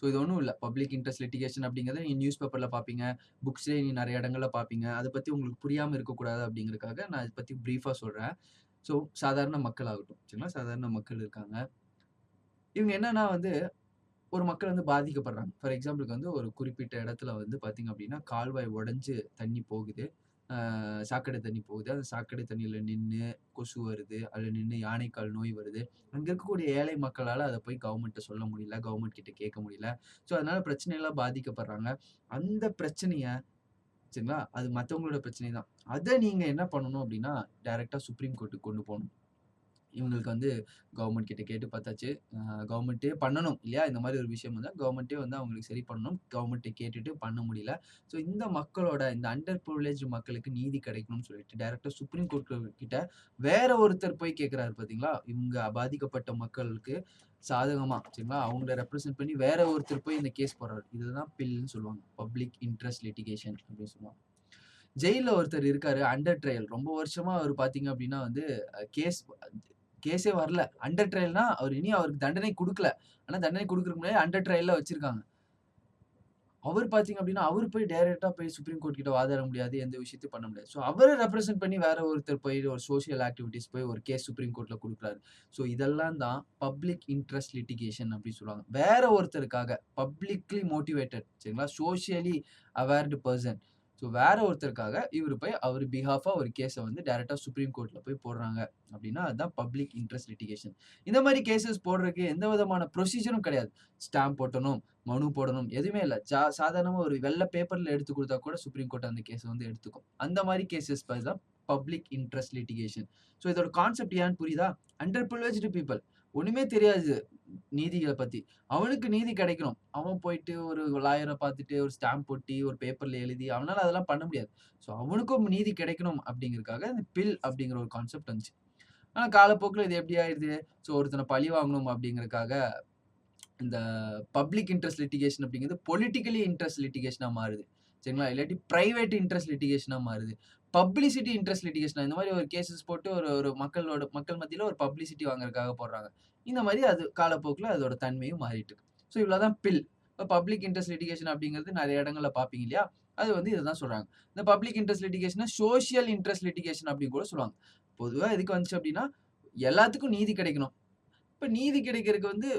So இது ஒண்ணும் இல்ல. பப்ளிக் இன்ட்ரெஸ்ட் லிட்டிகேஷன் அப்படிங்கிறத நீங்க நியூஸ் பேப்பர்ல பார்ப்பீங்க. புக்ஸ்லயே நீங்க நெறைய இடங்கள்ல பார்ப்பீங்க. அத பத்தி உங்களுக்கு புரியாம இருக்கக்கூடாது அப்படிங்கிறதுக்காக நான் இத பத்தி பிரீஃபா சொல்றேன். ஸோ சாதாரண மக்கள் ஆகட்டும். சரிங்களா? சாதாரண மக்கள் இருக்காங்க. இவங்க என்னன்னா வந்து ஒரு மக்கள் வந்து பாதிக்கப்படுறாங்க. ஃபார் எக்ஸாம்பிள்க்கு வந்து ஒரு குறிப்பிட்ட இடத்துல வந்து பார்த்தீங்க அப்படின்னா, கால்வாய் உடைஞ்சு தண்ணி போகுது. சாக்கடை தண்ணி போகுது. அந்த சாக்கடை தண்ணீல நின்னு கொசு வருது. அதுல நின்னு யானைக்கால் நோய் வருது. அங்க இருக்கக்கூடிய ஏழை மக்களால அத போய் கவர்மெண்ட்ட சொல்ல முடியல. கவர்மெண்ட் கிட்ட கேட்க முடியல. ஸோ அதனால பிரச்சனையில பாதிக்கப்படுறாங்க. அந்த பிரச்சனைய சரிங்களா? அது மத்தவங்களோட பிரச்சனை தான். அத நீங்க என்ன பண்ணணும் அப்படின்னா, டைரக்ட்டா சுப்ரீம் கோர்ட்க்கு கொண்டு போணும். இவங்களுக்கு வந்து கவர்மெண்ட் கிட்ட கேட்டு பார்த்தாச்சு. கவர்மெண்ட்டே பண்ணணும் இல்லையா? இந்த மாரி ஒரு விஷயம் வந்தா கவர்மெண்ட்டே வந்து அவங்களுக்கு சரி பண்ணணும். கவர்மெண்ட்ட கேட்டுட்டு பண்ண முடியல. ஸோ இந்த மக்களோட இந்த அண்டர் பிரிவிலேஜ்ட் மக்களுக்கு நீதி கிடைக்கணும்னு சொல்லிட்டு டைரக்ட்டா சுப்ரீம் கோர்ட் கிட்ட வேற ஒருத்தர் போய் கேட்கிறாரு பார்த்தீங்களா? இவங்க பாதிக்கப்பட்ட மக்களுக்கு சாதகமா சரிங்களா? அவங்கள ரெப்ரசென்ட் பண்ணி வேற ஒருத்தர் போய் இந்த கேஸ் போடுறாரு. இதுதான் பில்ன்னு சொல்லுவாங்க. பப்ளிக் இன்ட்ரெஸ்ட் லிட்டிகேஷன் அப்படின்னு சொல்லுவாங்க. ஜெயில்ல ஒருத்தர் இருக்காரு. Under trial. ரொம்ப வருஷமா அவரு பார்த்தீங்க அப்படின்னா வந்து கேஸ் கேஸே வரல. அண்டர் ட்ரையல்னா அவருக்கு தண்டனை குடுக்கல. ஆனா தண்டனை குடுக்கறதுக்கு முன்னாடி அண்டர் ட்ரையல்ல வச்சிருக்காங்க. அவரு பார்த்தீங்க அப்டின்னா, அவரு போய் டைரக்ட்டா போய் சுப்ரீம் கோர்ட் கிட்ட வாதாட முடியாது. எந்த விஷயத்தையும் பண்ண முடியாது. ஸோ அவர ரெப்ரசென்ட் பண்ணி வேற ஒருத்தர் போய் ஒரு சோசியல் ஆக்டிவிட்டீஸ் போய் ஒரு கேஸ் சுப்ரீம் கோர்ட்ல குடுக்குறாரு. ஸோ இதெல்லாம் தான் பப்ளிக் இன்ட்ரெஸ்ட் லிட்டிகேஷன் அப்டின்னு சொல்லுவாங்க. வேற ஒருத்தருக்காக பப்ளிக்லி மோட்டிவேட்டட் சரிங்களா? Socially awared person. ஸோ வேற ஒருத்தருக்காக இவரு போய் அவரு பிஹாஃபா ஒரு கேஸ வந்து டைரக்ட்டா சுப்ரீம் கோர்ட்ல போய் போடுறாங்க அப்டின்னா, அதுதான் பப்ளிக் இன்ட்ரெஸ்ட் லிட்டிகேஷன். இந்த மாரி கேஸஸ் போடுறதுக்கு எந்த விதமான ப்ரொசீஜரும் கிடையாது. ஸ்டாம்ப் ஒட்டணும், மனு போடணும். எதுவுமே இல்ல. சாதாரணமா ஒரு வெள்ள பேப்பர்ல எடுத்து குடுத்தா கூட சுப்ரீம் கோர்ட் அந்த கேஸ வந்து எடுத்துக்கும். அந்த மாரி கேஸஸ் பேர் தான் பப்ளிக் இன்ட்ரெஸ்ட் லிட்டிகேஷன். ஸோ இதோட கான்செப்ட் ஏன்னு புரியுதா? Under privileged people. ஒண்ணுமே தெரியாது நீதிகள பத்தி. அவனுக்கு நீதி கிடைக்கணும். அவன் போயிட்டு ஒரு லாயர பார்த்துட்டு ஒரு ஸ்டாம்ப் ஒட்டி, ஒரு பேப்பர்ல எழுதி அவனால அதெல்லாம் பண்ண முடியாது. ஸோ அவனுக்கும் நீதி கிடைக்கணும் அப்படிங்கிறதுக்காக இந்த பில் அப்படிங்கிற ஒரு கான்செப்ட் வந்துச்சு. ஆனா காலப்போக்குல இது எப்படி ஆயிடுது? ஸோ ஒருத்தன பழி வாங்கணும் அப்படிங்கிறதுக்காக இந்த பப்ளிக் இன்ட்ரெஸ்ட் லிட்டிகேஷன் அப்படிங்கிறது பொலிட்டிக்கலி இன்ட்ரெஸ்ட் லிட்டிகேஷனா மாறுது. சரிங்களா? இல்லாட்டி பிரைவேட் இன்ட்ரெஸ்ட் லிட்டிகேஷனா மாறுது. பப்ளிசிட்டி இன்ட்ரெஸ்ட் லிட்டிகேஷனா இந்த மாரி ஒரு கேஸஸ் போட்டு ஒரு ஒரு மக்கள் மத்தியில ஒரு பப்ளிசிட்டி வாங்குறதுக்காக போடுறாங்க. இந்த மாரி அது காலப்போக்குல அதோட தன்மையும் மாறிட்டு இருக்கு. ஸோ இவ்வளவுதான் பில். இப்ப பப்ளிக் இன்ட்ரெஸ்ட் லிட்டிகேஷன் அப்படிங்கிறது நெறைய இடங்கள்ல பார்ப்பீங்க இல்லையா? அது வந்து இததான் சொல்றாங்க. இந்த பப்ளிக் இன்ட்ரெஸ்ட் லிட்டிகேஷன சோசியல் இன்ட்ரெஸ்ட் லிட்டிகேஷன் அப்படின்னு கூட சொல்லுவாங்க. பொதுவா எதுக்கு வந்துச்சு அப்படின்னா, எல்லாத்துக்கும் நீதி கிடைக்கணும். இப்ப நீதி கிடைக்கிறதுக்கு வந்து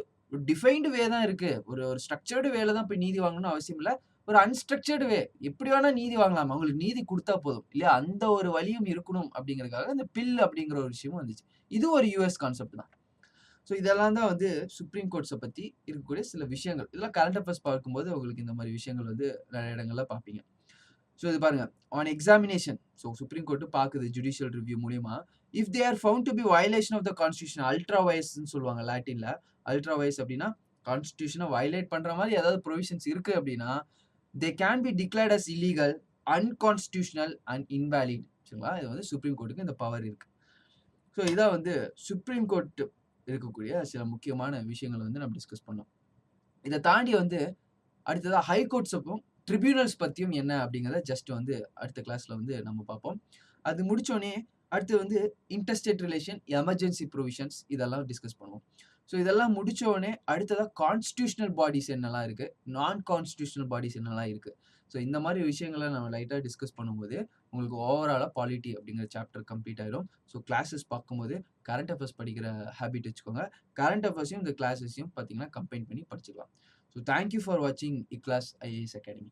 டிஃபைன்டு வே தான் இருக்கு. ஒரு ஒரு ஸ்ட்ரக்சர்டு வேல தான் போய் நீதி வாங்கணும்னு அவசியம் இல்ல. ஒரு அன்ஸ்ட்ரக்சர்டு வே எப்படி வேணா நீதி வாங்கலாம். அவங்களுக்கு நீதி குடுத்தா போதும். இல்லையா? அந்த ஒரு வழியும் இருக்கணும் அப்படிங்கிறதுக்காக இந்த பில் அப்படிங்கிற ஒரு விஷயமும் வந்துச்சு. இது ஒரு யுஎஸ் கான்செப்ட் தான். ஸோ இதெல்லாம் தான் வந்து சுப்ரீம் கோர்ட்ஸ பத்தி இருக்கக்கூடிய சில விஷயங்கள். இதெல்லாம் கரண்ட் அஃபேர்ஸ் பார்க்கும்போது உங்களுக்கு இந்த மாரி விஷயங்கள் வந்து நெறைய இடங்கள்ல பார்ப்பீங்க. ஸோ இது பாருங்க. ஆன் எக்ஸாமினேஷன் சுப்ரீம் கோர்ட் பாக்குது ஜுடிஷியல் ரிவ்யூ மூலியமா. If they are found to be violation of the constitution ultra வயர்ஸ்ன்னு சொல்லுவாங்க லாட்டின்ல. அல்ட்ரா வயர்ஸ் அப்படின்னா, கான்ஸ்டிடியூஷன வயலேட் பண்ற மாரி ஏதாவது புரோவிஷன்ஸ் இருக்கு அப்படின்னா, they can be declared as illegal, unconstitutional and invalid. சரிங்களா? இது வந்து சுப்ரீம் கோர்ட்க்கு இந்த பவர் இருக்கு. ஸோ இதான் வந்து சுப்ரீம் கோர்ட் இருக்கக்கூடிய சில முக்கியமான விஷயங்கள வந்து நம்ம டிஸ்கஸ் பண்ணோம். இத தாண்டி வந்து அடுத்ததா ஹை கோர்ட்ஸுக்கும், ட்ரிபியூனல்ஸ் பத்தியும் என்ன அப்படிங்கிறத ஜஸ்ட் வந்து அடுத்த கிளாஸ்ல வந்து நம்ம பார்ப்போம். அது முடிச்சோனே அடுத்து வந்து இன்டர்ஸ்டேட் ரிலேஷன், எமர்ஜென்சி புரோவிஷன்ஸ் இதெல்லாம் டிஸ்கஸ் பண்ணுவோம். இதெல்லாம் முடிச்ச உடனே அடுத்ததா கான்ஸ்டிடியூஷனல் பாடிஸ் என்னலாம் இருக்கு, நான் கான்ஸ்டிடியூஷனல் பாடிஸ் என்னலாம் இருக்கு. இந்த மாரி விஷயங்கள நம்ம லைட்டா டிஸ்கஸ் பண்ணும்போது, உங்களுக்கு ஓவராலா பாலிட்டி அப்படிங்கிற சாப்டர் கம்ப்ளீட் ஆயிரும். கிளாஸஸ் பார்க்கும்போது கரண்ட் அஃபேர்ஸ் படிக்கிற ஹேபிட் வச்சுக்கோங்க. கரண்ட் அஃபேர்ஸையும் இந்த கிளாஸஸையும் பார்த்தீங்கன்னா கம்பைன் பண்ணி படிச்சுக்கலாம். தேங்க் யூ ஃபார் வாட்சிங் இக்ளாஸ் ஐஏஎஸ் அகாடமி.